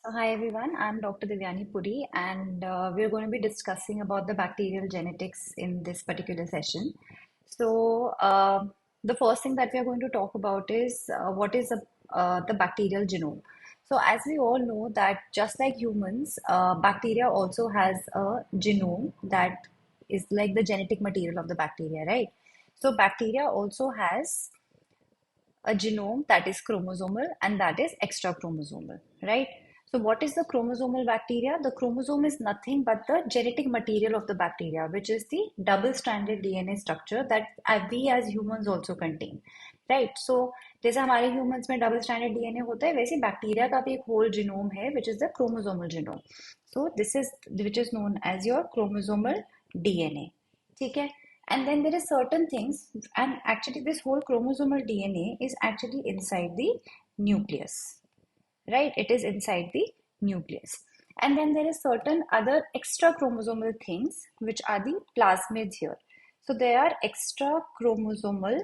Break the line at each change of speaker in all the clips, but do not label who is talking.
So hi everyone, I'm Dr. Divyani Puri, and we're going to be discussing about the bacterial genetics in this particular session. So the first thing that we are going to talk about is what is the bacterial genome. So as we all know that just like humans, bacteria also has a genome that is like the genetic material of the bacteria, right? So bacteria also has a genome that is chromosomal and that is extra chromosomal, right? So, what is the chromosomal bacteria? The chromosome is nothing but the genetic material of the bacteria, which is the double-stranded DNA structure that we as humans also contain, right? So, जैसे हमारे humans में double stranded DNA होता है वैसे bacteria का भी एक whole genome है which is the chromosomal genome. So this is which is known as your chromosomal DNA. ठीक है? And then there is certain things, and actually this whole chromosomal DNA is actually inside the nucleus, right? It is inside the nucleus. And then there is certain other extra chromosomal things which are the plasmids here. So there are extra chromosomal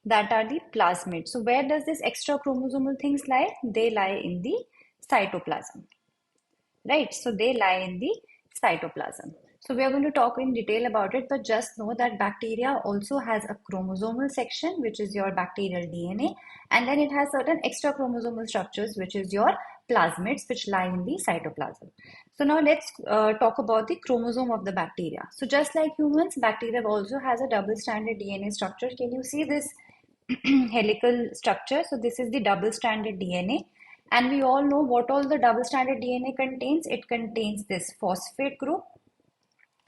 that are the plasmids. So where does this extra chromosomal things lie? They lie in the cytoplasm, right? So they lie in the cytoplasm. So we are going to talk in detail about it, but just know that bacteria also has a chromosomal section, which is your bacterial DNA, and then it has certain extra chromosomal structures, which is your plasmids, which lie in the cytoplasm. So now let's talk about the chromosome of the bacteria. So just like humans, bacteria also has a double-stranded DNA structure. Can you see this helical structure? So this is the double-stranded DNA. And we all know what all the double-stranded DNA contains. It contains this phosphate group.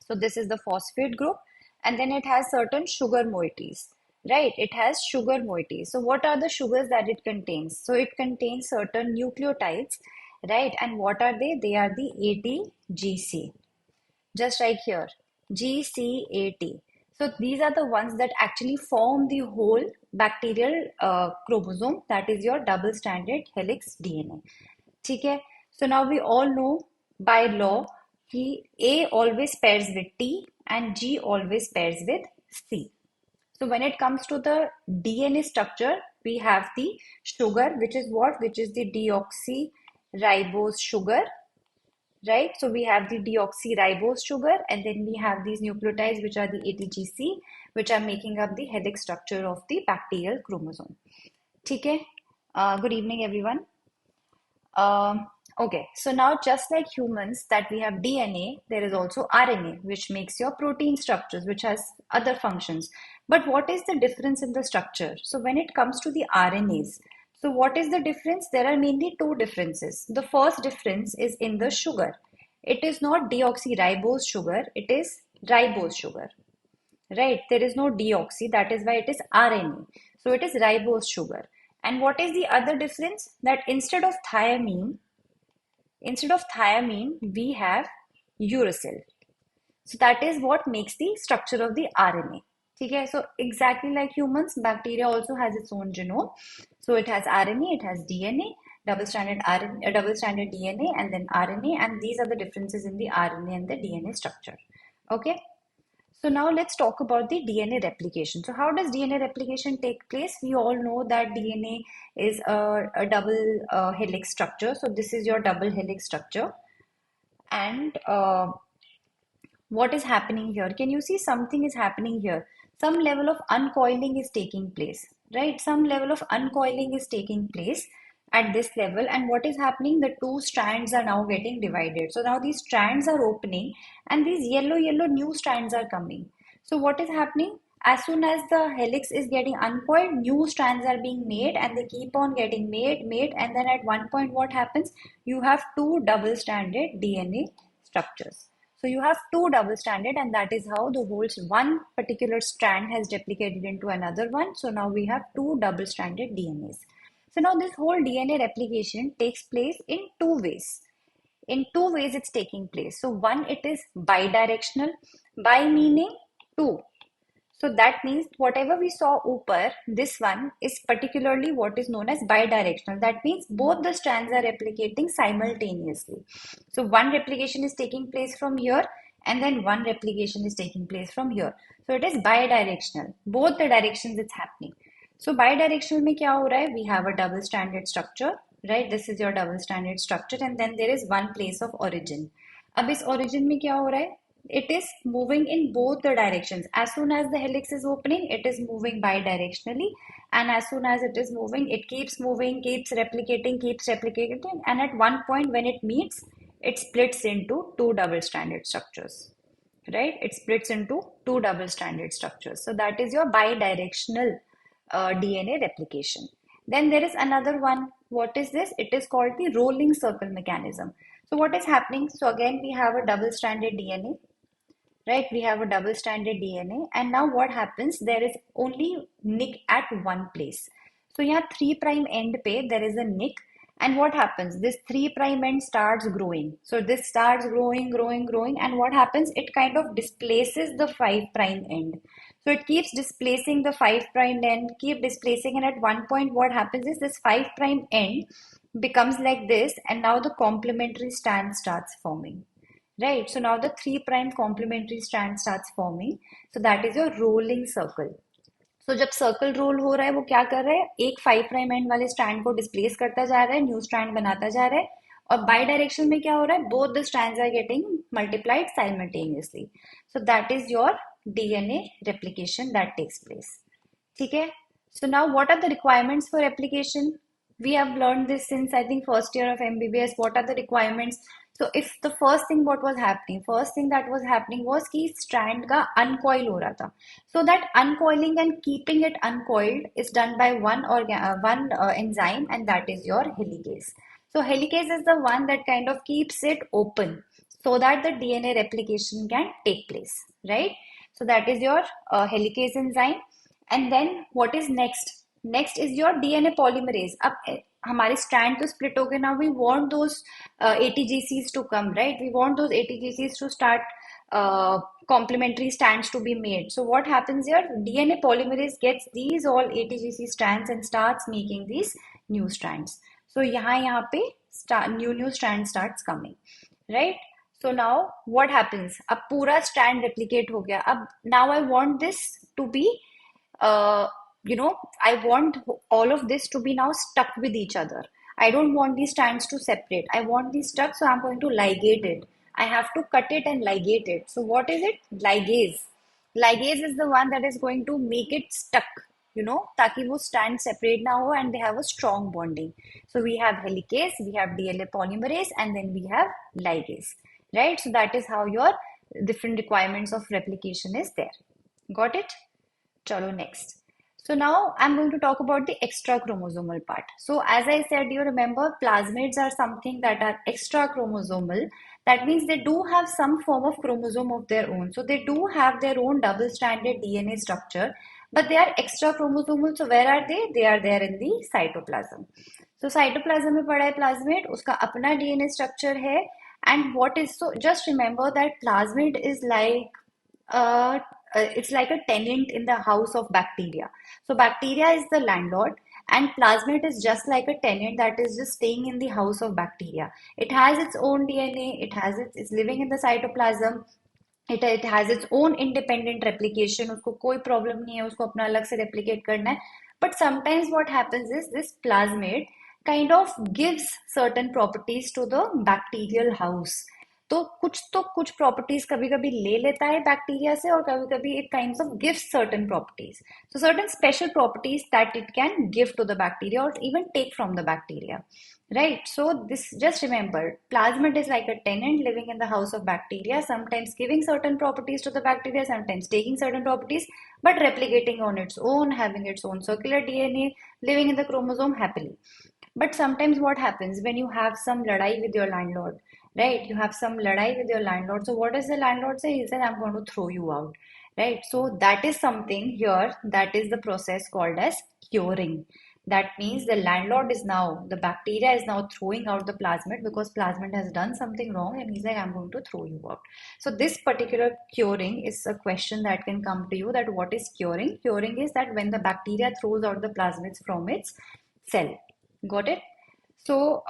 So this is the phosphate group. And then it has certain sugar moieties, right? It has sugar moieties. So what are the sugars that it contains? So it contains certain nucleotides, right? And what are they? They are the ATGC, just right here, GCAT. So these are the ones that actually form the whole bacterial chromosome, that is your double-stranded helix DNA. ठीक है? So now we all know by law कि A always pairs with T and G always pairs with C. So when it comes to the DNA structure, we have the sugar, which is what? Which is the deoxyribose sugar, right? So we have the deoxyribose sugar, and then we have these nucleotides, which are the ATGC, which are making up the helix structure of the bacterial chromosome. ठीक है? Good evening, everyone. Okay, so now just like humans that we have DNA, there is also RNA, which makes your protein structures, which has other functions. But what is the difference in the structure? So when it comes to the RNAs, so what is the difference? There are mainly two differences. The first difference is in the sugar. It is not deoxyribose sugar, it is ribose sugar, right? There is no deoxy, that is why it is RNA. So it is ribose sugar. And what is the other difference? That instead of thiamine, we have uracil. So that is what makes the structure of the RNA. Okay, so exactly like humans, bacteria also has its own genome. So it has RNA, it has DNA, double-stranded RNA, double-stranded DNA, and then RNA, and these are the differences in the RNA and the DNA structure. Okay. So now let's talk about the DNA replication. So how does DNA replication take place? We all know that DNA is a double helix structure. So this is your double helix structure. And what is happening here? Can you see something is happening here? Some level of uncoiling is taking place, right? Some level of uncoiling is taking place at this level. And what is happening? The two strands are now getting divided. So now these strands are opening and these yellow new strands are coming. So what is happening? As soon as the helix is getting uncoiled, new strands are being made and they keep on getting made, and then at one point what happens? You have two double-stranded DNA structures. So you have two double-stranded, and that is how the whole one particular strand has replicated into another one. So now we have two double-stranded DNAs. So now this whole DNA replication takes place in two ways. In two ways it's taking place. So one, it is bidirectional. Bi meaning two. So that means whatever we saw upper, this one is particularly what is known as bidirectional. That means both the strands are replicating simultaneously. So one replication is taking place from here and then one replication is taking place from here. So it is bidirectional. Both the directions it's happening. So bidirectional में क्या हो रहा है? We have a double stranded structure, right? This is your double stranded structure, and then there is one place of origin. अब इस origin में क्या हो रहा है? It is moving in both the directions. As soon as the helix is opening, it is moving bidirectionally, and as soon as it is moving, keeps replicating, and at one point when it meets, it splits into two double-stranded structures, right? It splits into two double-stranded structures. So that is your bidirectional DNA replication. Then there is another one. What is this? It is called the rolling circle mechanism. So what is happening? So again, we have a double-stranded DNA, right? We have a double-stranded DNA, and now what happens? There is only nick at one place. So here 3' end पे there is a nick, and what happens? This 3' end starts growing. So this starts growing, and what happens? It kind of displaces the 5' end. So it keeps displacing the 5' end, keep displacing, and at one point, what happens is this 5' end becomes like this, and now the complementary strand starts forming. Right, so now the 3' complementary strand starts forming. So that is your rolling circle. So जब circle role हो रहा है वो क्या कर रहा है, एक 5' एंड वाले स्ट्रैंड को डिस्प्लेस करता जा रहा है, न्यू स्ट्रैंड बनाता जा रहा है, और बाई डायरेक्शन में क्या हो रहा है, both the strands are getting multiplied simultaneously. So that is your DNA replication that takes place. ठीक है. So now what are the requirements for replication? We have learned this since I think first year of MBBS. What are the requirements? So if the first thing that was happening was कि strand का uncoil हो रहा था. So that uncoiling and keeping it uncoiled is done by one enzyme, and that is your helicase. So helicase is the one that kind of keeps it open so that the DNA replication can take place, right? So that is your helicase enzyme. And then what is next? Next is your DNA polymerase. अब हमारे strand तो split हो गए. Now we want those ATGCs to come, right? We want those ATGCs to start complementary strands to be made. So what happens here? DNA polymerase gets these all ATGC strands and starts making these new strands. So यहाँ पे new strand starts coming, right? So now what happens? अब पूरा strand replicate हो गया. अब now I want this to be uh, I want all of this to be now stuck with each other. I don't want these strands to separate. I want these stuck, so I'm going to ligate it. I have to cut it and ligate it. So what is it? Ligase. Ligase is the one that is going to make it stuck, ताकि वो strand separate ना हो and they have a strong bonding. So we have helicase, we have DNA polymerase, and then we have ligase, right? So that is how your different requirements of replication is there. Got it? Chalo, next. So now I'm going to talk about the extra chromosomal part. So as I said, you remember plasmids are something that are extra chromosomal. That means they do have some form of chromosome of their own. So they do have their own double-stranded DNA structure, but they are extra chromosomal. So where are they? They are there in the cytoplasm. So cytoplasm में पड़ा है plasmid, उसका अपना DNA structure है. And what is, so just remember that plasmid is like uh, it's like a tenant in the house of bacteria. So bacteria is the landlord, and plasmid is just like a tenant that is just staying in the house of bacteria. It has its own DNA. It's living in the cytoplasm. It has its own independent replication. उसको कोई problem नहीं है उसको अपना अलग से replicate करना है. But sometimes what happens is this plasmid kind of gives certain properties to the bacterial house. तो कुछ प्रॉपर्टीज कभी कभी ले लेता है बैक्टीरिया से, और कभी कभी it kinds of gives certain properties. So certain special properties that it can give to the bacteria और even take from the bacteria, right? So this, just remember, plasmid is like a tenant living in the house of bacteria, sometimes giving certain properties to the bacteria, sometimes taking certain properties, but replicating on its own, having its own circular DNA, living in the chromosome happily. But sometimes what happens when you have some ladai with your landlord, right? You have some ladai with your landlord. So what does the landlord say? He says, I'm going to throw you out, right? So that is something here, that is the process called as curing. That means the landlord is now, the bacteria is now throwing out the plasmid because plasmid has done something wrong, and he's like, I'm going to throw you out. So this particular curing is a question that can come to you, that what is curing? Curing is that when the bacteria throws out the plasmids from its cell. Got it? So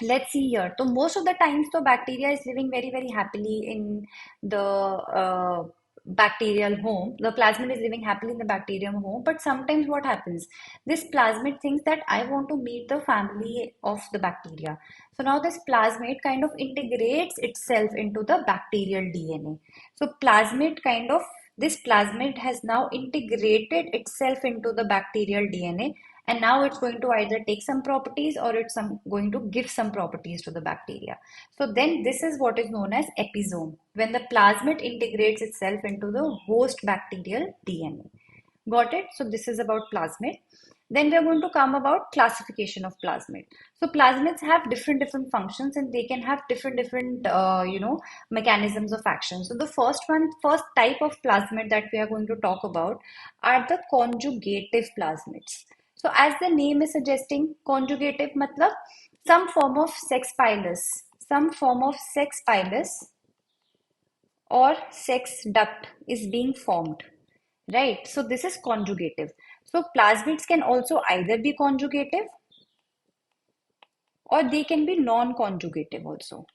let's see here. So most of the times, the bacteria is living very, very happily in the bacterial home. The plasmid is living happily in the bacterium home, but sometimes what happens? This plasmid thinks that I want to meet the family of the bacteria. So now this plasmid kind of integrates itself into the bacterial DNA. So this plasmid has now integrated itself into the bacterial DNA, and now it's going to either take some properties or going to give some properties to the bacteria. So then this is what is known as episome, when the plasmid integrates itself into the host bacterial DNA. Got it? So this is about plasmid. Then we are going to come about classification of plasmid. So plasmids have different functions, and they can have different mechanisms of action. So the first type of plasmid that we are going to talk about are the conjugative plasmids. So as the name is suggesting, conjugative matlab some form of sex pilus, some form of sex pilus or sex duct is being formed, right? So this is conjugative. So plasmids can also either be conjugative or they can be non-conjugative also,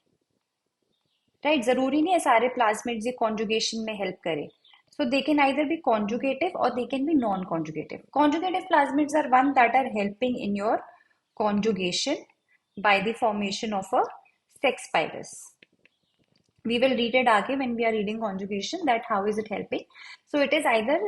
right? जरूरी नहीं है सारे plasmids ये conjugation में help करें. So they can either be conjugative or they can be non-conjugative. Conjugative plasmids are one that are helping in your conjugation by the formation of a sex pilus. We will read it again when we are reading conjugation, that how is it helping. So it is either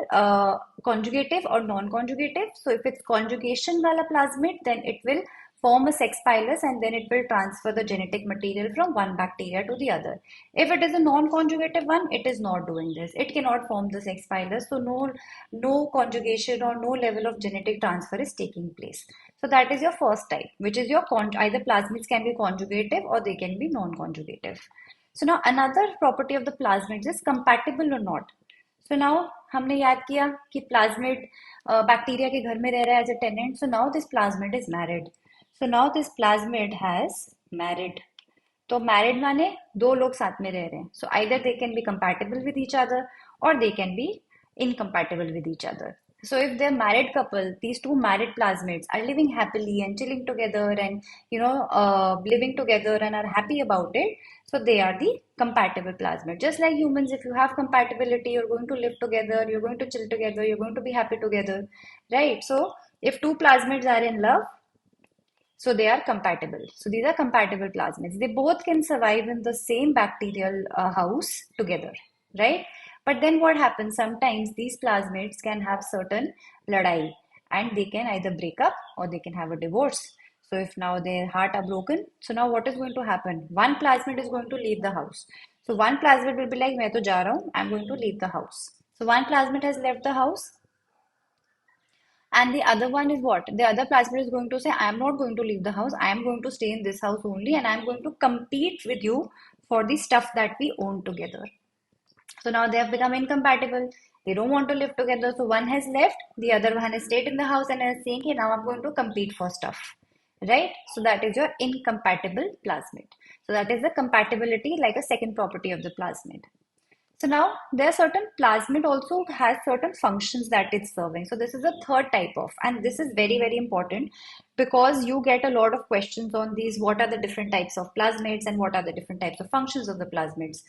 conjugative or non-conjugative. So if it's conjugation wala plasmid, then it will form a sex pilus and then it will transfer the genetic material from one bacteria to the other. If it is a non-conjugative one, it is not doing this. It cannot form the sex pilus. So no conjugation or no level of genetic transfer is taking place. So that is your first type, which is your either plasmids can be conjugative or they can be non-conjugative. So now another property of the plasmids is compatible or not. So now हमने याद किया कि plasmid bacteria के घर में रह रहा है as a tenant. So now this plasmid is married. So now this plasmid has married. तो married माने दो लोग साथ में रह रहे हैं. So either they can be compatible with each other or they can be incompatible with each other. So if they're married couple, these two married plasmids are living happily and chilling together and living together and are happy about it. So they are the compatible plasmid. Just like humans, if you have compatibility, you're going to live together, you're going to chill together, you're going to be happy together, right? So if two plasmids are in love, so they are compatible. So these are compatible plasmids. They both can survive in the same bacterial house together, right? But then what happens? Sometimes these plasmids can have certain ladai and they can either break up or they can have a divorce. So if now their heart are broken, so now what is going to happen? One plasmid is going to leave the house. So one plasmid will be like, मैं तो जा रहा हूँ, I'm going to leave the house. So one plasmid has left the house. And the other one is what? The other plasmid is going to say, I am not going to leave the house. I am going to stay in this house only and I am going to compete with you for the stuff that we own together. So now they have become incompatible. They don't want to live together. So one has left, the other one has stayed in the house and is saying, hey, now I'm going to compete for stuff. Right? So that is your incompatible plasmid. So that is the compatibility, like a second property of the plasmid. So now there are certain plasmid also has certain functions that it's serving. So this is a third type of, and this is very important because you get a lot of questions on these. What are the different types of plasmids and what are the different types of functions of the plasmids?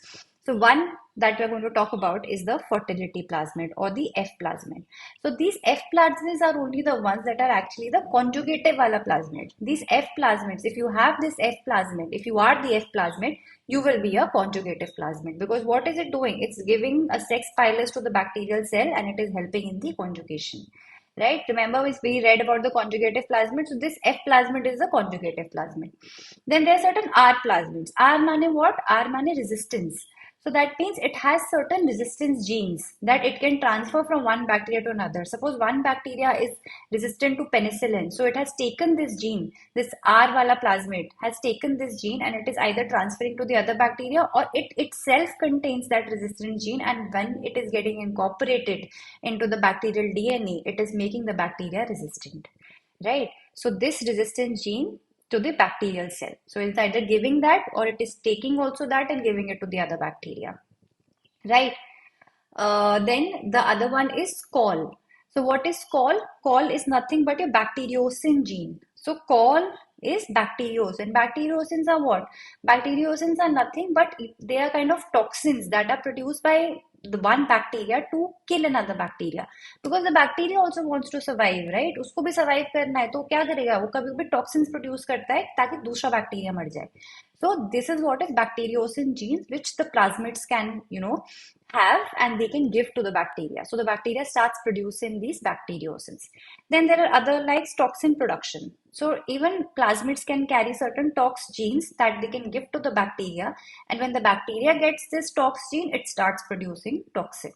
So one that we're going to talk about is the fertility plasmid or the F plasmid. So these F plasmids are only the ones that are actually the conjugative wala plasmid. These F plasmids, if you have this F plasmid, if you are the F plasmid, you will be a conjugative plasmid because what is it doing? It's giving a sex pilus to the bacterial cell and it is helping in the conjugation. Right? Remember we read about the conjugative plasmid. So this F plasmid is a conjugative plasmid. Then there are certain R plasmids. R mane what? R mane resistance. So that means it has certain resistance genes that it can transfer from one bacteria to another. Suppose one bacteria is resistant to penicillin. So it has taken this gene, this R wala plasmid has taken this gene and it is either transferring to the other bacteria or it itself contains that resistant gene, and when it is getting incorporated into the bacterial DNA, it is making the bacteria resistant, right? So this resistance gene to the bacterial cell. So it's either giving that or it is taking also that and giving it to the other bacteria, right? Then the other one is call. So what is call? Call is nothing but a bacteriocin gene. So call is bacteriocin. Bacteriocins are what? Bacteriocins are nothing but they are kind of toxins that are produced by the one bacteria to kill another bacteria, because the bacteria also wants to survive, right? उसको भी survive करना है, तो क्या करेगा वो? कभी कभी toxins produce करता है ताकि दूसरा bacteria मर जाए. So this is what is bacteriocin genes, which the plasmids can, have, and they can give to the bacteria. So the bacteria starts producing these bacteriocins. Then there are other like toxin production. So even plasmids can carry certain tox genes that they can give to the bacteria. And when the bacteria gets this tox gene, it starts producing toxin.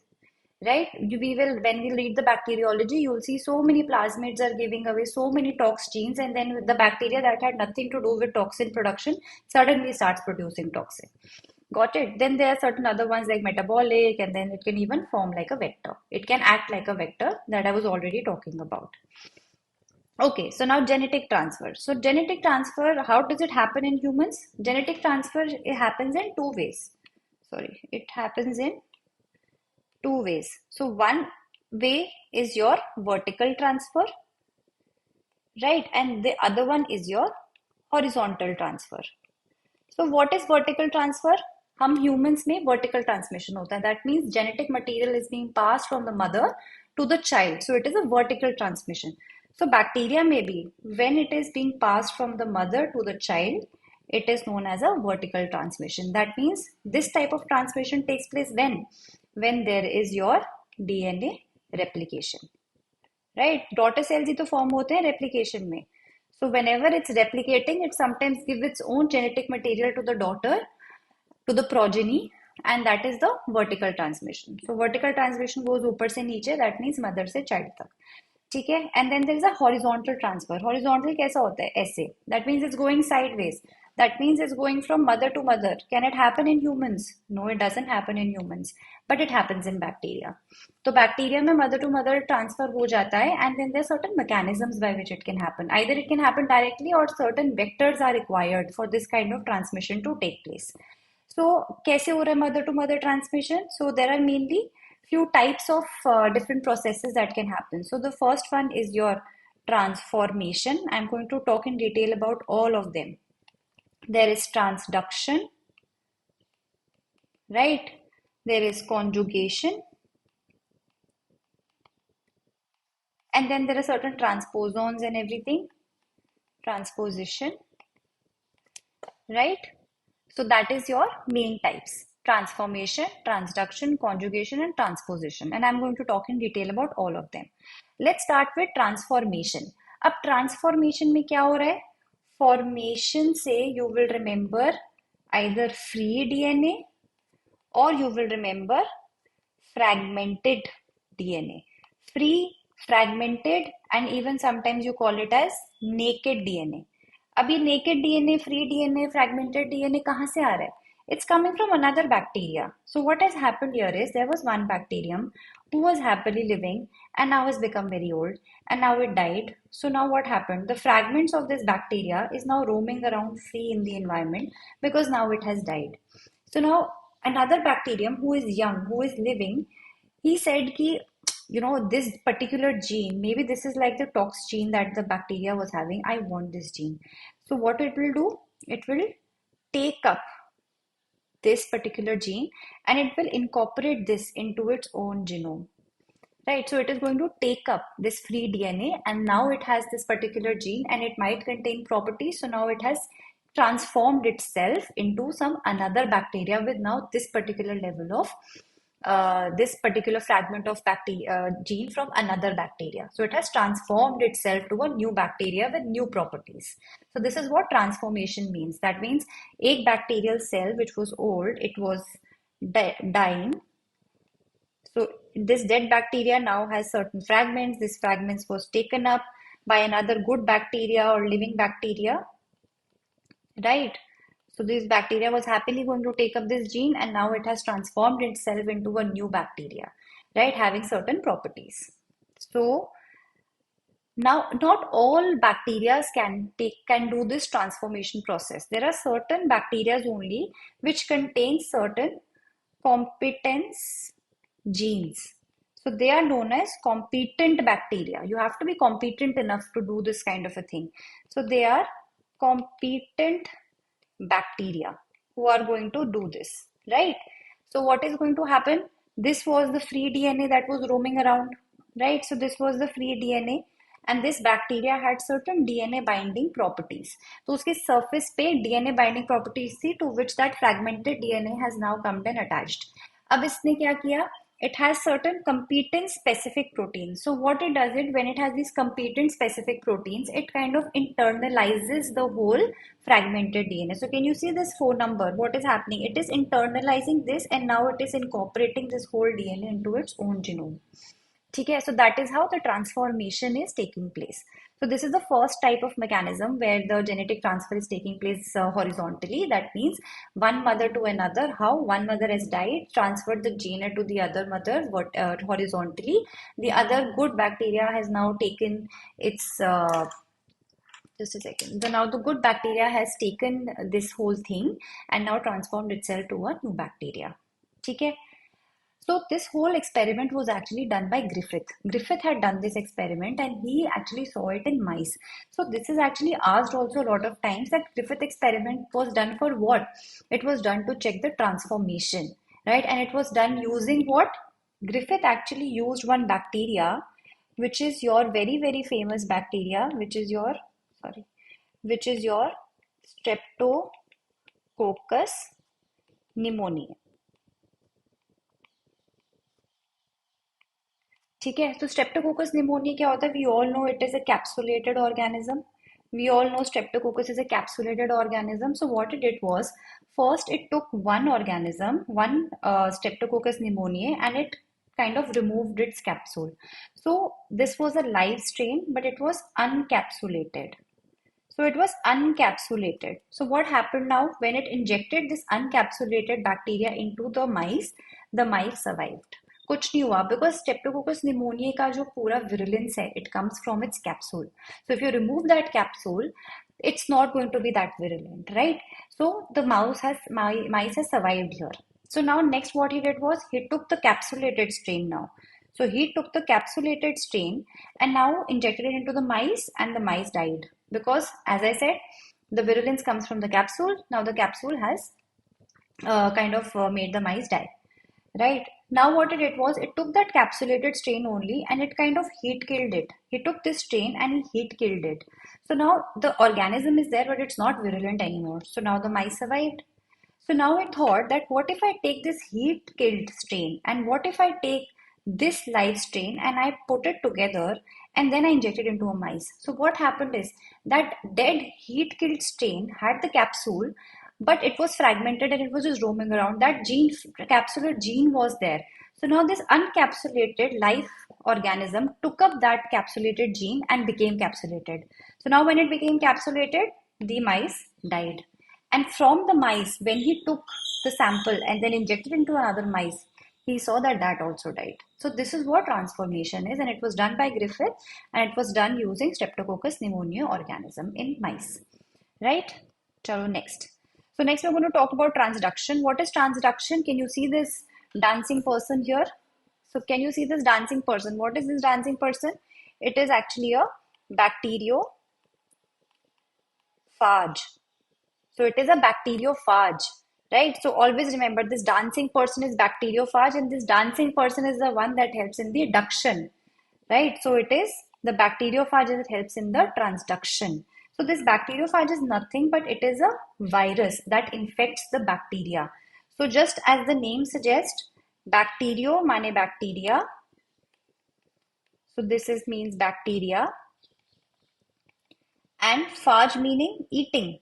Right? We will, when we read the bacteriology, you'll see so many plasmids are giving away so many tox genes, and then the bacteria that had nothing to do with toxin production suddenly starts producing toxin. Got it? Then there are certain other ones like metabolic, and then it can even form like a vector. It can act like a vector that I was already talking about. Okay, so now genetic transfer. So genetic transfer, how does it happen in humans? Genetic transfer, it happens in two ways. Sorry, it happens in two ways. So one way is your vertical transfer, right? And the other one is your horizontal transfer. So what is vertical transfer? हम humans में vertical transmission होता है. That means genetic material is being passed from the mother to the child. So it is a vertical transmission. So bacteria may be, when it is being passed from the mother to the child, it is known as a vertical transmission. That means this type of transmission takes place when there is your DNA replication. Right? Daughter cells ही तो form होते हैं replication में. So whenever it's replicating, it sometimes gives its own genetic material to the daughter, to the progeny, and that is the vertical transmission. So vertical transmission goes ऊपर से नीचे, that means mother से child तक. ठीक है? And then there is a horizontal transfer. Horizontal कैसा होता है? ऐसे. That means it's going sideways. That means it's going from mother to mother. Can it happen in humans? No, it doesn't happen in humans, but it happens in bacteria. तो bacteria में mother to mother transfer हो जाता है, and then there are certain mechanisms by which it can happen. Either it can happen directly, or certain vectors are required for this kind of transmission to take place. So कैसे हो रहा है mother to mother transmission? So there are mainly few types of different processes that can happen. So the first one is your transformation. I'm going to talk in detail about all of them. There is transduction, right? There is conjugation, and then there are certain transposons and everything. Transposition, right? So that is your main types: transformation, transduction, conjugation, and transposition. And I'm going to talk in detail about all of them. Let's start with transformation. अब transformation में क्या हो रहा है? Formation से you will remember either free DNA or you will remember fragmented DNA. Free, fragmented, and even sometimes you call it as naked DNA. अब ये naked DNA, free DNA, fragmented DNA कहाँ से आ रहा है? It's coming from another bacteria. So what has happened here is there was one bacterium who was happily living, and now has become very old, and now it died. So now what happened? The fragments of this bacteria is now roaming around free in the environment because now it has died. So now another bacterium who is young, who is living, he said ki, this particular gene, maybe this is like the tox gene that the bacteria was having. I want this gene. So what it will do? It will take up this particular gene, and it will incorporate this into its own genome. Right, so it is going to take up this free DNA, and now it has this particular gene, and it might contain properties. So now it has transformed itself into some another bacteria with now this particular level of this particular fragment of bacteria gene from another bacteria. So it has transformed itself to a new bacteria with new properties. So this is what transformation means. That means a bacterial cell which was old, it was dying. So this dead bacteria now has certain fragments. These fragments was taken up by another good bacteria or living bacteria, right? So this bacteria was happily going to take up this gene, and now it has transformed itself into a new bacteria, right? Having certain properties. So now not all bacteria can do this transformation process. There are certain bacteria only which contain certain competence genes. So they are known as competent bacteria. You have to be competent enough to do this kind of a thing. So they are competent bacteria who are going to do this, right? So what is going to happen? This was the free DNA that was roaming around, right? So this was the free DNA, and this bacteria had certain DNA binding properties. तो उसके surface पे DNA binding properties थी, to which that fragmented DNA has now come and attached. अब इसने क्या किया? It has certain competent specific proteins. So what it does, it when it has these competent specific proteins, it kind of internalizes the whole fragmented DNA. So can you see this 4 number? What is happening? It is internalizing this, and now it is incorporating this whole DNA into its own genome. ठीक है, so that is how the transformation is taking place. So this is the first type of mechanism where the genetic transfer is taking place horizontally. That means one mother to another, how one mother has died, transferred the gene to the other mother horizontally. The other good bacteria has now taken its just a second. So now the good bacteria has taken this whole thing and now transformed itself to a new bacteria. ठीक है. So this whole experiment was actually done by Griffith. Griffith had done this experiment and he actually saw it in mice. So this is actually asked also a lot of times, that Griffith experiment was done for what? It was done to check the transformation, right? And it was done using what? Griffith actually used one bacteria, which is your very, very famous bacteria, which is your, sorry, which is your Streptococcus pneumoniae. ठीक है, तो Streptococcus pneumonia क्या होता है? We all know it is a capsulated organism. We all know streptococcus is a capsulated organism. So what it did was, first it took one organism, one streptococcus pneumoniae, and it kind of removed its capsule. So this was a live strain, but it was uncapsulated. So it was uncapsulated. So what happened now? When it injected this uncapsulated bacteria into the mice survived. कुछ नहीं हुआ, because streptococcus pneumonia का जो पूरा virulence है, it comes from its capsule. So if you remove that capsule, it's not going to be that virulent, right? So the mice has survived here. So now next what he did was, he took the capsulated strain now. So he took the capsulated strain and now injected it into the mice, and the mice died because, as I said, the virulence comes from the capsule. Now the capsule has kind of made the mice die. Right. Now what it did was, it took that capsulated strain only and it kind of heat killed it. He took this strain and he heat killed it. So now the organism is there, but it's not virulent anymore. So now the mice survived. So now I thought that, what if I take this heat killed strain, and what if I take this live strain and I put it together and then I inject it into a mice? So what happened is, that dead heat killed strain had the capsule, but it was fragmented and it was just roaming around. That gene, capsular gene was there. So now this uncapsulated life organism took up that capsulated gene and became capsulated. So now when it became capsulated, the mice died. And from the mice, when he took the sample and then injected into another mice, he saw that that also died. So this is what transformation is, and it was done by Griffith, and it was done using Streptococcus pneumoniae organism in mice. Right? Chalo, next. So next we're going to talk about transduction. What is transduction? Can you see this dancing person here? So can you see this dancing person? What is this dancing person? It is actually a bacteriophage. So it is a bacteriophage, right? So always remember, this dancing person is bacteriophage, and this dancing person is the one that helps in the duction, right? So it is the bacteriophage that helps in the transduction. So this bacteriophage is nothing but it is a virus that infects the bacteria. So just as the name suggests, bacterio mane bacteria. So this is means bacteria, and phage meaning eating.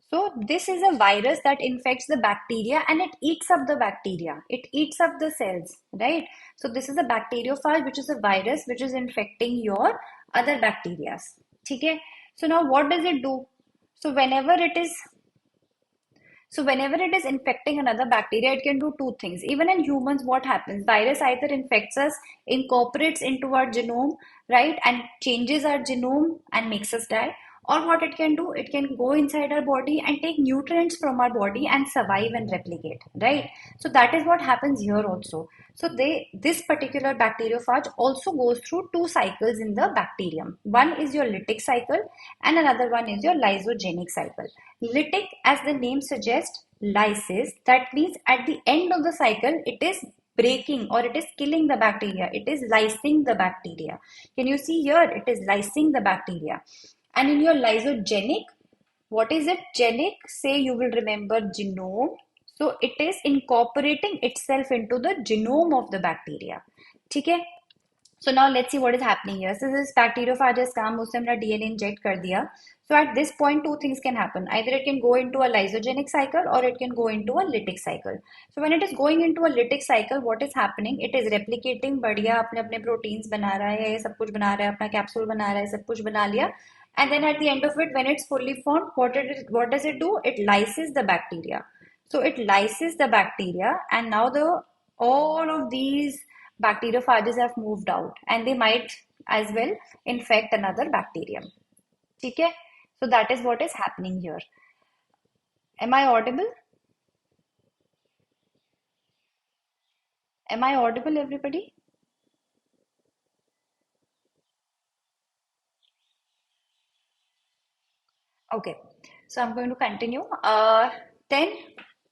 So this is a virus that infects the bacteria and it eats up the bacteria. It eats up the cells, right? So this is a bacteriophage, which is a virus which is infecting your other bacteria. Okay? So now what does it do? So whenever it is infecting another bacteria, it can do two things. Even in humans, what happens? Virus either infects us, incorporates into our genome, right, and changes our genome and makes us die, Or what it can do, it can go inside our body and take nutrients from our body and survive and replicate, right? So that is what happens here also. So this particular bacteriophage also goes through two cycles in the bacterium. One is your lytic cycle and another one is your lysogenic cycle. Lytic, as the name suggests, lysis, that means at the end of the cycle, it is breaking or it is killing the bacteria. It is lysing the bacteria. Can you see here? It is lysing the bacteria. And in your lysogenic, what is it? Genic, say you will remember genome. So it is incorporating itself into the genome of the bacteria. Okay? So now let's see what is happening here. So this bacteriophage has come, उसने अपना DNA inject कर दिया. So at this point, two things can happen. Either it can go into a lysogenic cycle or it can go into a lytic cycle. So when it is going into a lytic cycle, what is happening? It is replicating, बढ़िया अपने अपने proteins बना रहा है, ये सब कुछ बना रहा है, अपना capsule बना रहा है, सब कुछ बना लिया. And then at the end of it, when it's fully formed, what does it do? It lyses the bacteria. So it lyses the bacteria, and now the all of these bacteriophages have moved out, and they might as well infect another bacterium. Okay? So that is what is happening here. Am I audible? Am I audible, everybody? Okay, so I'm going to continue. Then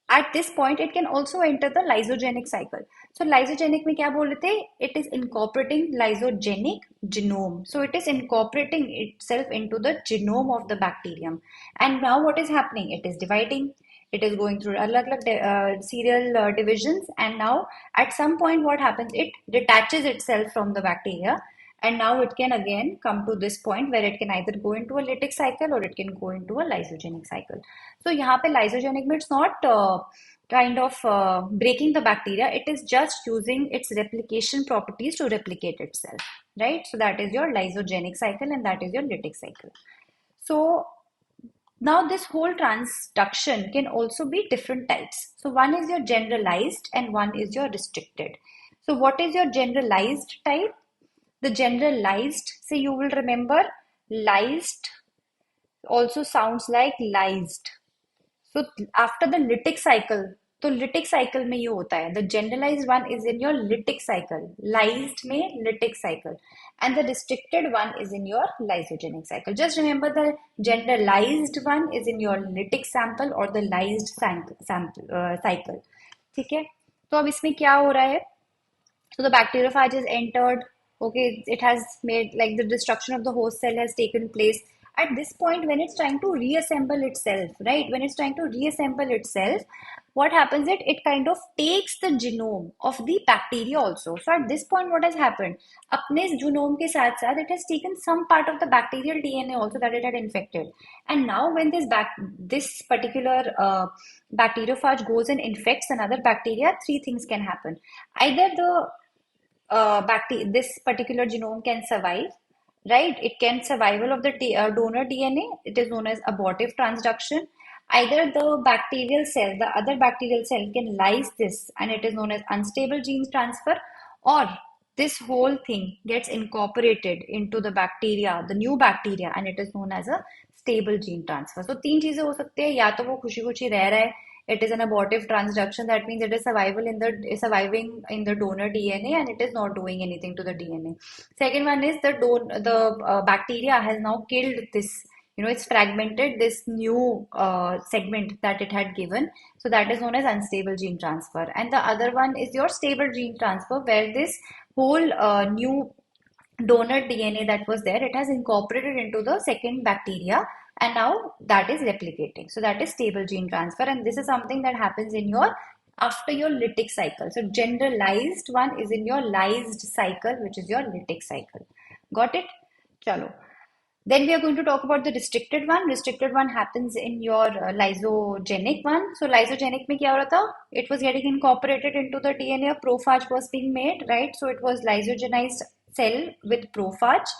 at this point, it can also enter the lysogenic cycle. So lysogenic में क्या बोल रहे थे? It is incorporating lysogenic genome. So it is incorporating itself into the genome of the bacterium. And now what is happening? It is dividing. It is going through अलग-अलग serial divisions. And now at some point, what happens? It detaches itself from the bacteria and now it can again come to this point where it can either go into a lytic cycle or it can go into a lysogenic cycle. So यहाँ पे lysogenic में it's not kind of breaking the bacteria, it is just using its replication properties to replicate itself, right? So that is your lysogenic cycle and that is your lytic cycle. So now this whole transduction can also be different types. So one is your generalized and one is your restricted. So what is your generalized type? The generalized, say you will remember, lysed also sounds like lysed. So after the lytic cycle, तो lytic cycle में ये होता है. The generalized one is in your lytic cycle. Lysed में lytic cycle. And the restricted one is in your lysogenic cycle. Just remember the generalized one is in your lytic sample or the lysed cycle. ठीक है? तो अब इसमें क्या हो रहा है? So the bacteriophage is entered. Okay, it has made like the destruction of the host cell has taken place. At this point, when it's trying to reassemble itself, right? When it's trying to reassemble itself, what happens? It kind of takes the genome of the bacteria also. So at this point, what has happened? अपने genome के साथ साथ it has taken some part of the bacterial DNA also that it had infected. And now when this particular bacteriophage goes and infects another bacteria, three things can happen. Either the this particular genome can survive, right? It can survival of the donor DNA. It is known as abortive transduction. Either the bacterial cell, the other bacterial cell can lyse this and it is known as unstable gene transfer, or this whole thing gets incorporated into the bacteria, the new bacteria, and it is known as a stable gene transfer. So तीन चीजें हो सकती है, या तो वो खुशी खुशी रह रहा है, it is an abortive transduction, that means it is surviving in the donor DNA and it is not doing anything to the DNA. Second one is the bacteria has now killed this, it's fragmented this new segment that it had given, so that is known as unstable gene transfer. And the other one is your stable gene transfer, where this whole new donor DNA that was there, it has incorporated into the second bacteria and now that is replicating. So that is stable gene transfer, and this is something that happens in your after your lytic cycle. So generalized one is in your lysed cycle, which is your lytic cycle. Got it? Chalo. Then we are going to talk about the restricted one. Restricted one happens in your lysogenic one. So lysogenic में क्या हो रहा था? It was getting incorporated into the DNA. A prophage was being made, right? So it was lysogenized cell with prophage.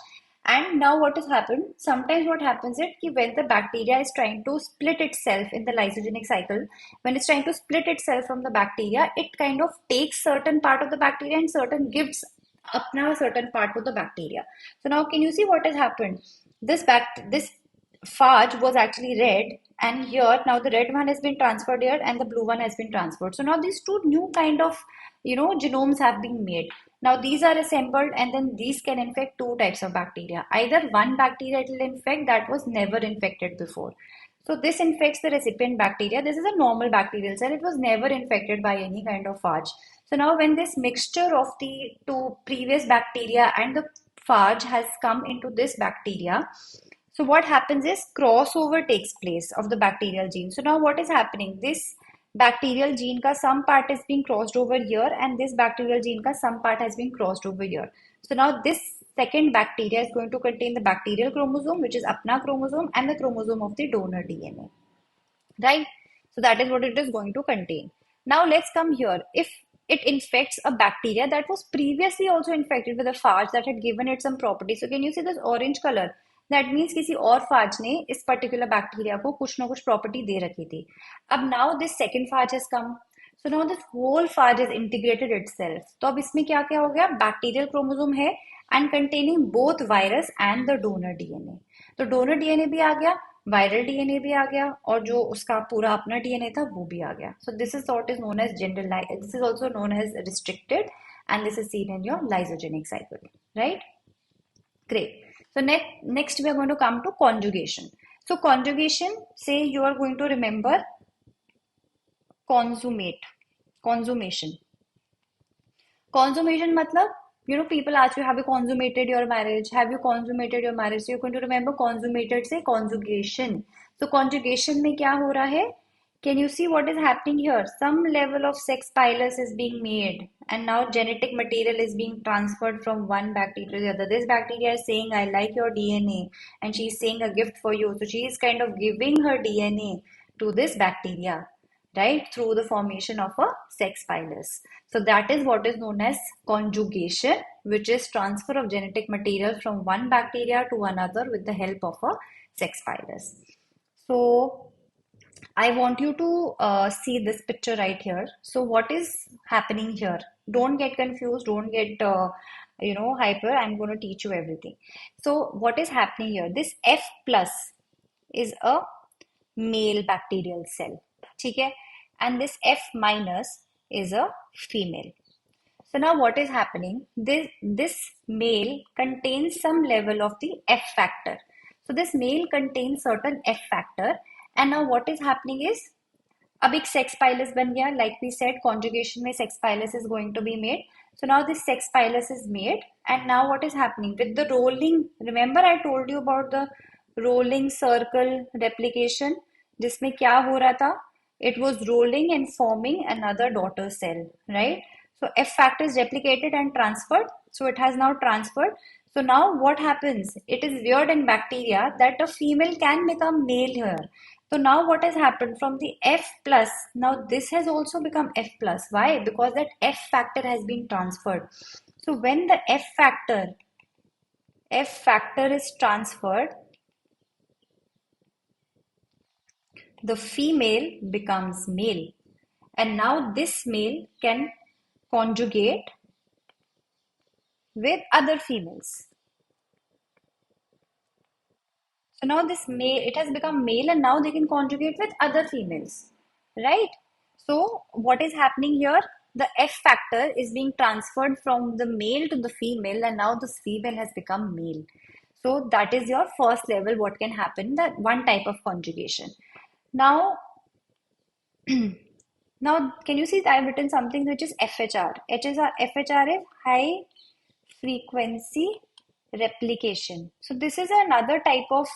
And now what has happened? Sometimes what happens is कि when the bacteria is trying to split itself in the lysogenic cycle, when it's trying to split itself from the bacteria, it kind of takes certain part of the bacteria and certain gives upna certain part to the bacteria. So now can you see what has happened? This phage was actually red, and here now the red one has been transferred here and the blue one has been transferred. So now these two new kind of genomes have been made. Now these are assembled, and then these can infect two types of bacteria. Either one bacteria it will infect that was never infected before. So this infects the recipient bacteria. This is a normal bacterial cell. It was never infected by any kind of phage. So now when this mixture of the two previous bacteria and the phage has come into this bacteria, so what happens is crossover takes place of the bacterial gene. So now what is happening? This bacterial gene ka some part is being crossed over here, and this bacterial gene ka some part has been crossed over here. So now this second bacteria is going to contain the bacterial chromosome, which is apna chromosome, and the chromosome of the donor DNA, right? So that is what it is going to contain. Now let's come here. If it infects a bacteria that was previously also infected with a phage that had given it some property. So can you see this orange color? That means किसी और phage ने इस particular bacteria को कुछ ना कुछ property दे रखी थी. अब now this second phage has come. So now this whole phage is integrated itself. तो अब इसमें क्या क्या हो गया? Bacterial chromosome है and containing both virus and the donor DNA. तो donor DNA भी आ गया, वायरल डीएनए भी आ गया, और जो उसका पूरा अपना डीएनए था वो भी आ गया. So this is what is known as generalize, this is also known as restricted, and this is seen in your lysogenic cycle, right? Great. So next we are going to come to conjugation. So conjugation, say you are going to remember consummation. Consummation matlab, people ask you, have you consummated your marriage? Have you consummated your marriage? So you're going to remember consummated say conjugation. So conjugation में क्या हो रहा है? Can you see what is happening here? Some level of sex pilus is being made, and now genetic material is being transferred from one bacteria to the other. This bacteria is saying, I like your DNA, and she's saying a gift for you. So she is kind of giving her DNA to this bacteria, right, through the formation of a sex pilus. So that is what is known as conjugation, which is transfer of genetic material from one bacteria to another with the help of a sex pilus. So I want you to see this picture right here. So what is happening here? Don't get confused. Don't get hyper. I'm going to teach you everything. So what is happening here? This F plus is a male bacterial cell. Okay? And this F minus is a female. So now what is happening? This male contains some level of the F factor. So this male contains certain F factor, and now what is happening is अब एक sex pilus बन गया. Like we said, conjugation में sex pilus is going to be made. So now this sex pilus is made, and now what is happening with the rolling? Remember I told you about the rolling circle replication, जिसमें क्या हो रहा था? It was rolling and forming another daughter cell, right? So F factor is replicated and transferred. So it has now transferred. So now what happens? It is weird in bacteria that a female can become male here. So now what has happened from the F plus, now this has also become F plus. Why? Because that F factor has been transferred. So when the F factor is transferred, the female becomes male. And now this male can conjugate with other females. So now this male, it has become male, and now they can conjugate with other females, right? So what is happening here? The F factor is being transferred from the male to the female, and now this female has become male. So that is your first level, what can happen, that one type of conjugation. Now, now can you see that I've written something which is FHR? FHR is high frequency replication. So this is another type of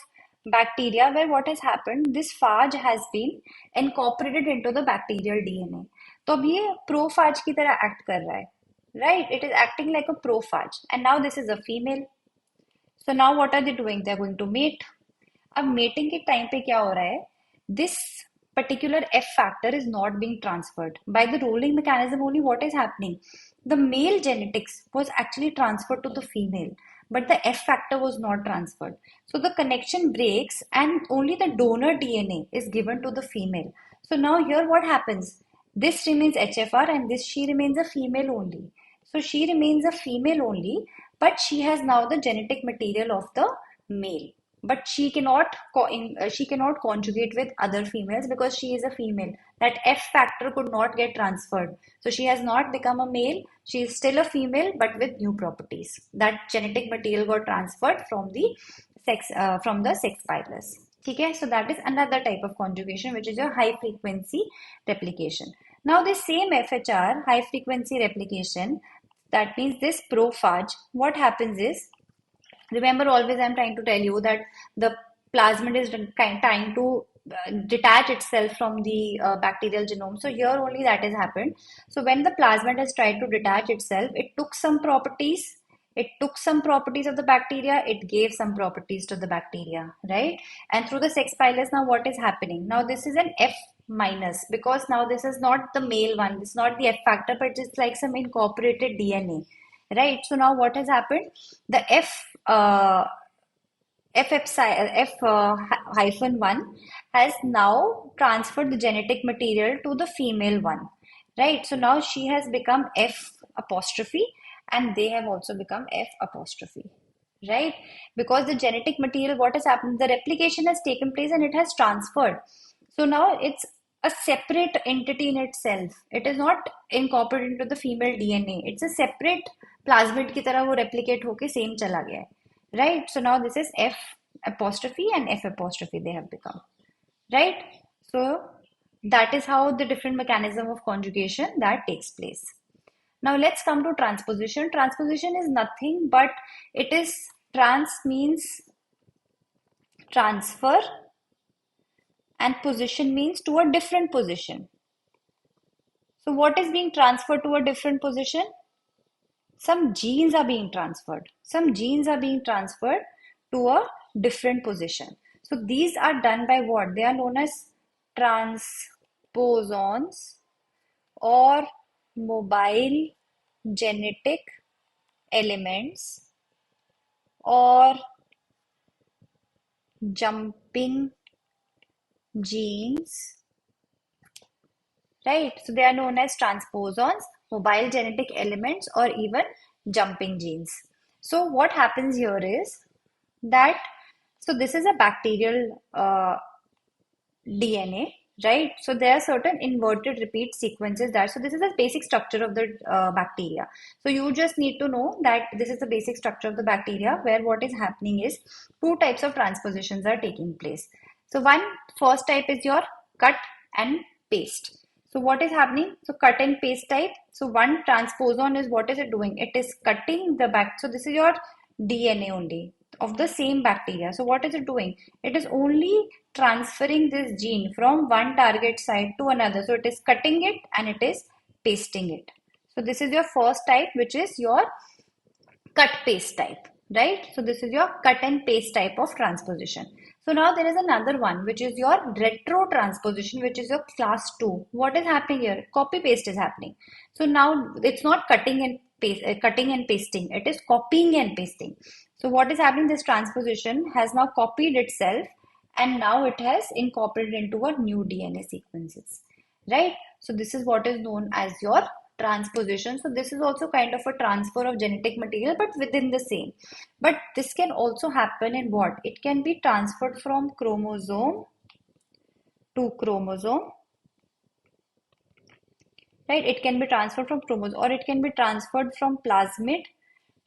bacteria where what has happened, this phage has been incorporated into the bacterial DNA. तो अब ये prophage की तरह act कर रहा है, right? It is acting like a prophage, and now this is a female. So now what are they doing? They are going to mate. अब mating के time पे क्या हो रहा है? This particular F factor is not being transferred. By the rolling mechanism only, what is happening? The male genetics was actually transferred to the female, but the F factor was not transferred. So the connection breaks, and only the donor DNA is given to the female. So now here what happens? This remains HFR, and this she remains a female only. So she remains a female only, but she has now the genetic material of the male. but she cannot conjugate with other females because she is a female. That F factor could not get transferred. So she has not become a male. She is still a female, but with new properties. That genetic material got transferred from the sex pilus. Okay, so that is another type of conjugation, which is your high frequency replication. Now, this same FHR, high frequency replication, that means this prophage, what happens is, remember, always I'm trying to tell you that the plasmid is trying to detach itself from the bacterial genome. So here only that has happened. So when the plasmid has tried to detach itself, it took some properties. It took some properties of the bacteria. It gave some properties to the bacteria, right? And through the sex pilus, now what is happening? Now this is an F minus, because now this is not the male one. This is not the F factor, but it's like some incorporated DNA, right? So now what has happened? The hyphen 1 has now transferred the genetic material to the female one, right? So now she has become F apostrophe, and they have also become F apostrophe, right? Because the genetic material, what has happened? The replication has taken place and it has transferred. So now it's a separate entity in itself. It is not incorporated into the female DNA. It's a separate plasmid की तरह वो replicate होके same चला गया है, right? So now this is F apostrophe and F apostrophe they have become, right? So that is how the different mechanism of conjugation that takes place. Now let's come to transposition. Transposition is nothing but it is trans means transfer and position means to a different position. So what is being transferred to a different position? Some genes are being transferred. Some genes are being transferred to a different position. So these are done by what? They are known as transposons or mobile genetic elements or jumping genes, right? So they are known as transposons, mobile genetic elements, or even jumping genes. So what happens here is that, so this is a bacterial DNA, right? So there are certain inverted repeat sequences that, so this is the basic structure of the bacteria. So you just need to know that this is the basic structure of the bacteria, where what is happening is two types of transpositions are taking place. So first type is your cut and paste. So what is happening? So cut and paste type. So one transposon is, what is it doing? It is cutting the back. So this is your DNA only of the same bacteria. So what is it doing? It is only transferring this gene from one target site to another. So it is cutting it and it is pasting it. So this is your first type, which is your cut paste type, right? So this is your cut and paste type of transposition. So now there is another one, which is your retro transposition, which is your class 2. What is happening here? Copy paste is happening. So now it's not cutting and pasting. It is copying and pasting. So what is happening? This transposition has now copied itself and now it has incorporated into a new DNA sequences, right? So this is what is known as your transposition. So this is also kind of a transfer of genetic material, but within the same. But this can also happen in what? It can be transferred from chromosome to chromosome, right? It can be transferred from chromosome, or it can be transferred from plasmid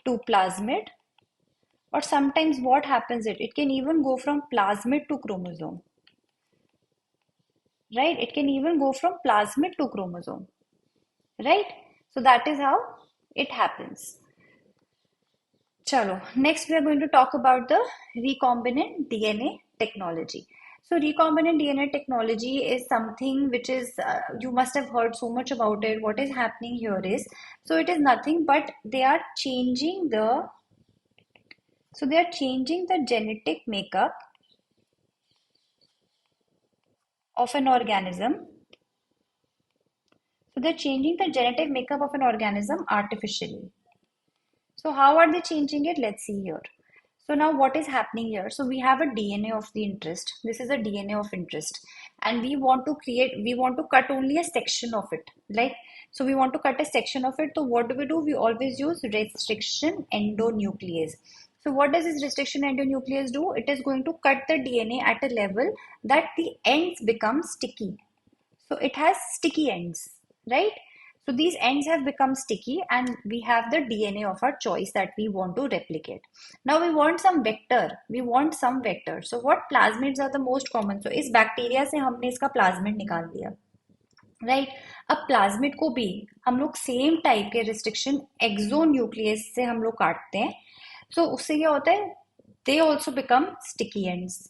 to plasmid, or sometimes what happens it can even go from plasmid to chromosome, right? It can even go from plasmid to chromosome, right? So that is how it happens. Chalo, next we are going to talk about the recombinant DNA technology. So recombinant DNA technology is something which is, you must have heard so much about it. What is happening here is, so it is nothing but they are changing the, so they are changing the genetic makeup of an organism. So they're changing the genetic makeup of an organism artificially. So how are they changing it? Let's see here. So now what is happening here? So we have a DNA of the interest. This is a DNA of interest. And we want to cut only a section of it. So we want to cut a section of it. So what do? We always use restriction endonuclease. So what does this restriction endonuclease do? It is going to cut the DNA at a level that the ends become sticky. So it has sticky ends, right? So these ends have become sticky and we have the DNA of our choice that we want to replicate. Now we want some vector. We want some vector. So what plasmids are the most common? So इस bacteria से हमने इसका plasmid निकाल दिया, right? अब plasmid को भी हम लोग सेम टाइप के रिस्ट्रिक्शन एक्सो न्यूक्लियस से हम लोग काटते हैं. So उससे क्या होता है? They also become sticky ends.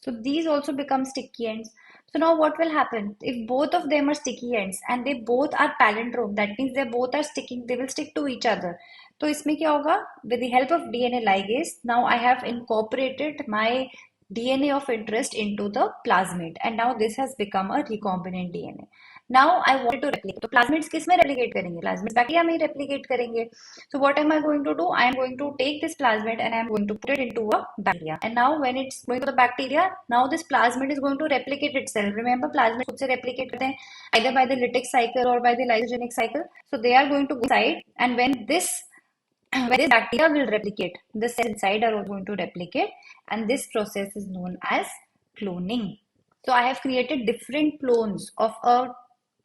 So these also become sticky ends. So now what will happen? If both of them are sticky ends and they both are palindrome, that means they both are sticking, they will stick to each other. तो इसमें क्या होगा? With the help of DNA ligase, now I have incorporated my DNA of interest into the plasmid, and now this has become a recombinant DNA. Now I wanted to replicate. तो plasmids किस में replicate करेंगे? Plasmids bacteria में ही replicate करेंगे. So what am I going to do? I am going to take this plasmid and I am going to put it into a bacteria. And now when it's going to the bacteria, now this plasmid is going to replicate itself. Remember, plasmid खुद से replicate करते हैं either by the lytic cycle or by the lysogenic cycle. So they are going to go inside, and when this bacteria will replicate, the cells inside are all going to replicate, and this process is known as cloning. So I have created different clones of a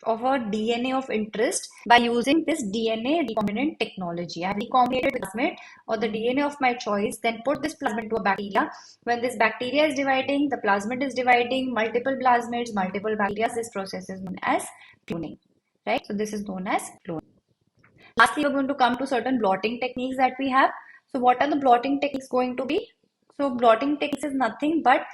DNA of interest by using this DNA recombinant technology. I have recombinated the plasmid or the DNA of my choice, then put this plasmid to a bacteria. When this bacteria is dividing, the plasmid is dividing, multiple plasmids, multiple bacteria. This process is known as cloning, right? So this is known as cloning. Lastly, we're going to come to certain blotting techniques that we have. So what are the blotting techniques going to be? So blotting techniques is nothing but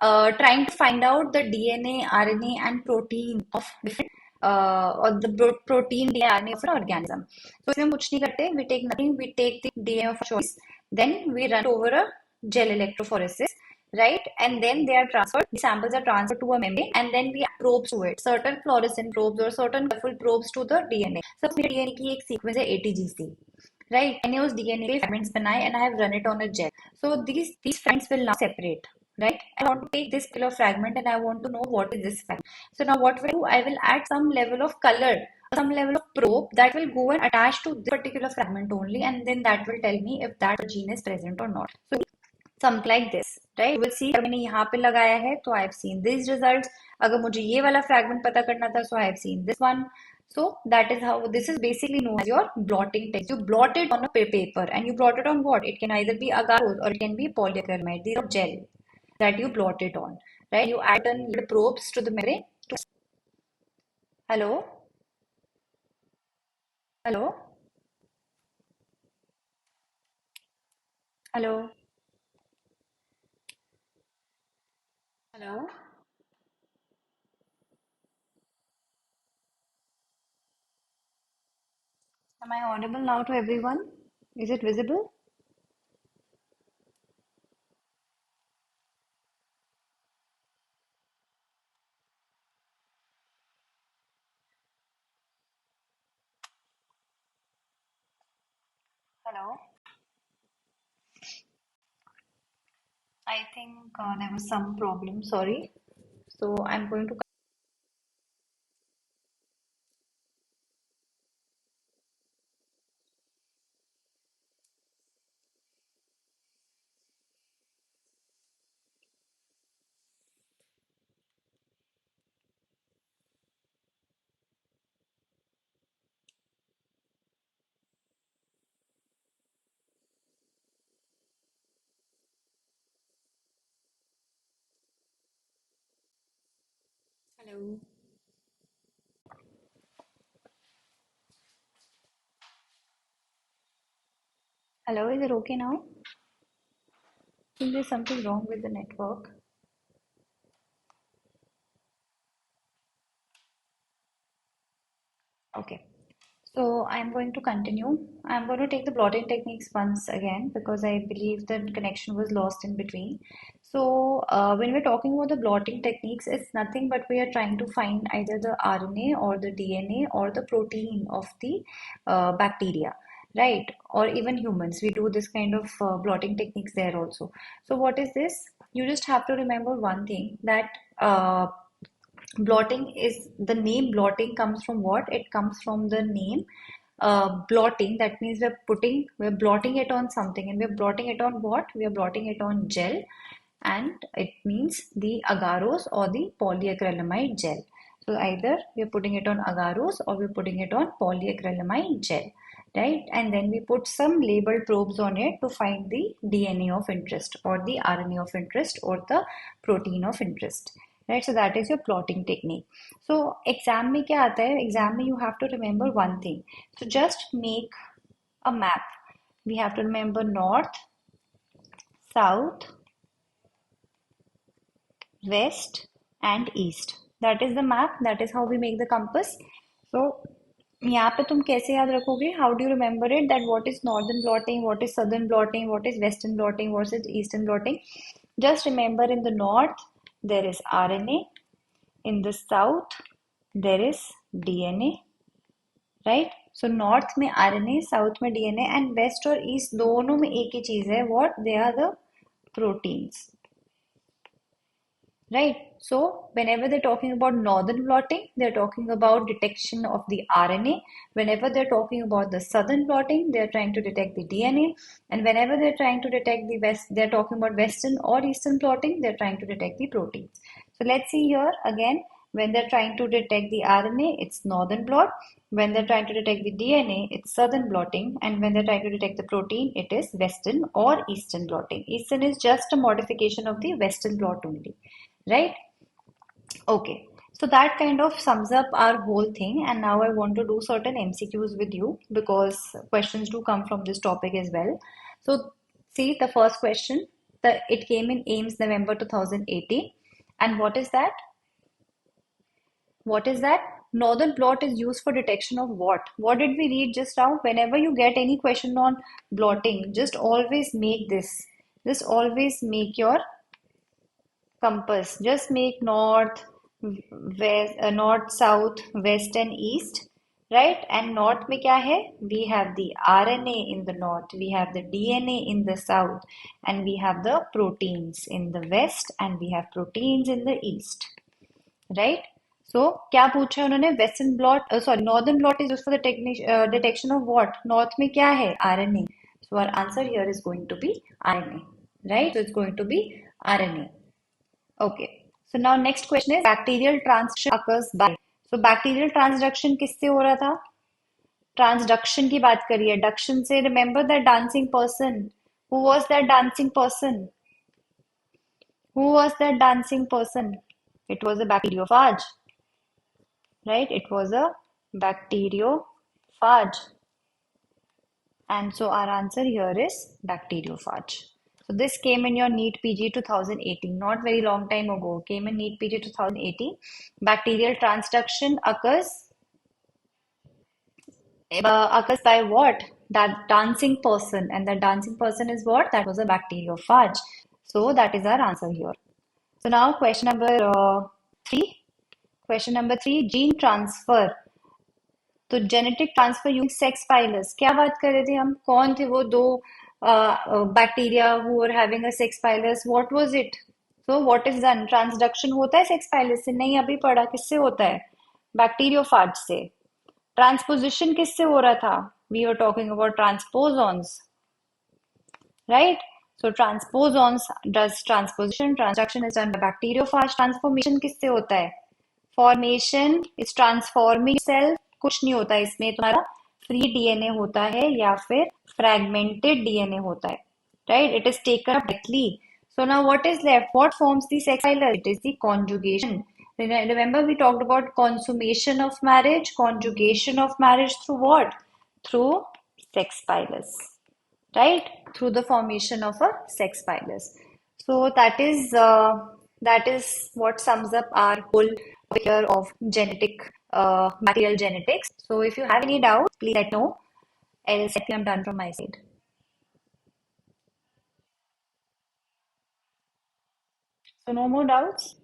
trying to find out the DNA, RNA, and protein of different or the protein DNA, RNA of an organism. So इसमें कुछ नहीं करते. We take nothing. We take the DNA of choice. Then we run over a gel electrophoresis, right? And then they are transferred. The samples are transferred to a membrane, and then we add probes to it. Certain fluorescent probes or certain full probes to the DNA. So DNA की एक sequence है ATGC. Right, मैंने उस DNA के fragments बनाए and I have run it on a gel. So these fragments will now separate. Right, I want to take this kilo fragment and I want to know what is this fragment. So now what will I do? I will add some level of color, some level of probe that will go and attach to this particular fragment only, and then that will tell me if that gene is present or not. So something like this, right? You will see मैंने यहाँ पे लगाया है तो I have seen these results. अगर मुझे ये वाला fragment पता करना था, so I have seen this one. So that is how this is basically known as your blotting text. You blot it on a paper, and you blot it on what? It can either be agar or it can be polyacrylamide. These are gel that you blot it on, right? You add little probes to the membrane. Hello, hello, hello, hello. Am I audible now to everyone? Is it visible? Hello. I think there was some problem. Sorry. So I'm going to. Hello. Hello. Is it okay now? I think there's something wrong with the network. Okay. So I'm going to continue. I'm going to take the blotting techniques once again because I believe the connection was lost in between. So when we're talking about the blotting techniques, it's nothing but we are trying to find either the RNA or the DNA or the protein of the bacteria, right? Or even humans. We do this kind of blotting techniques there also. So what is this? You just have to remember one thing that blotting is the name blotting comes from what? It comes from the name. blotting, that means we're blotting it on something, and we're blotting it on what? We are blotting it on gel, and it means the agarose or the polyacrylamide gel. So either we're putting it on agarose or we're putting it on polyacrylamide gel, right? And then we put some labeled probes on it to find the DNA of interest or the RNA of interest or the protein of interest, right? So that is your plotting technique. So exam में क्या आता है? Exam में you have to remember one thing. So just make a map. We have to remember north, south, west, and east. That is the map. That is how we make the compass. So यहाँ पे तुम कैसे याद रखोगे? How do you remember it? That what is northern blotting, what is southern blotting, what is western blotting, what is eastern blotting? Just remember, in the north there is RNA, in the south there is DNA, right? So north में RNA, south में DNA, and west और east दोनों में एक ही चीज है. What? They are the proteins. Right. So whenever they're talking about northern blotting, they're talking about detection of the RNA. Whenever they're talking about the southern blotting, they're trying to detect the DNA. And whenever they're trying to detect the west, they're talking about western or eastern blotting, they're trying to detect the proteins. So let's see here again. When they're trying to detect the RNA, it's northern blot. When they're trying to detect the DNA, it's southern blotting. And when they're trying to detect the protein, it is western or eastern blotting. Eastern is just a modification of the western blot only, right? Okay, so that kind of sums up our whole thing. And now I want to do certain MCQs with you because questions do come from this topic as well. So, see the first question. It came in AIMS November 2018. And what is that? What is that? Northern blot is used for detection of what? What did we read just now? Whenever you get any question on blotting, just always make this. Just always make your compass. Just make north, west, north, south, west, and east, right? And north में क्या है? We have the RNA in the north, we have the DNA in the south, and we have the proteins in the west, and we have proteins in the east, right? So क्या पूछा है उन्होंने? Western blot, sorry, northern blot is used for the detection of what? North में क्या है? RNA. So our answer here is going to be RNA, right? So it's going to be RNA. Okay. So now next question is bacterial transduction occurs by. So bacterial transduction किससे हो रहा था? Transduction की बात करिए. Duction से remember that dancing person. Who was that dancing person? Who was that dancing person? It was a bacteriophage, right? It was a bacteriophage. And so our answer here is bacteriophage. So this came in your NEET PG 2018, not very long time ago. Came in NEET PG 2018. Bacterial transduction occurs by what? That dancing person, and that dancing person is what? That was a bacteriophage. So that is our answer here. So now question number 3. Question number 3, gene transfer. तो genetic transfer using sex pilus, क्या बात कर रहे थे हम? कौन थे वो दो bacteria who are having a sex pilus? What was it? So what is done? Transduction होता है सेक्स पाइलस से? नहीं, अभी पढ़ा. किससे होता है? बैक्टीरियोफाज से. ट्रांसपोजिशन किससे हो रहा था? We are talking about transposons, right? So transposons does transposition, transduction is done by bacteriophage. Transformation किससे होता है? Formation is transforming itself. कुछ नहीं होता इसमें, तुम्हारा फ्री डीएनए होता है या फिर फ्रैगमेंटेड डीएनए होता है, right? It is taken up directly. So now what is left? What forms the sex phyla? It is the conjugation. Remember we talked about consummation of marriage, conjugation of marriage through what? Through sex phylus, right? Through the formation of a sex phylus. So that is what sums up our whole picture of genetic material genetics. So if you have any doubts, please let know. Else I think I'm done from my side. So no more doubts.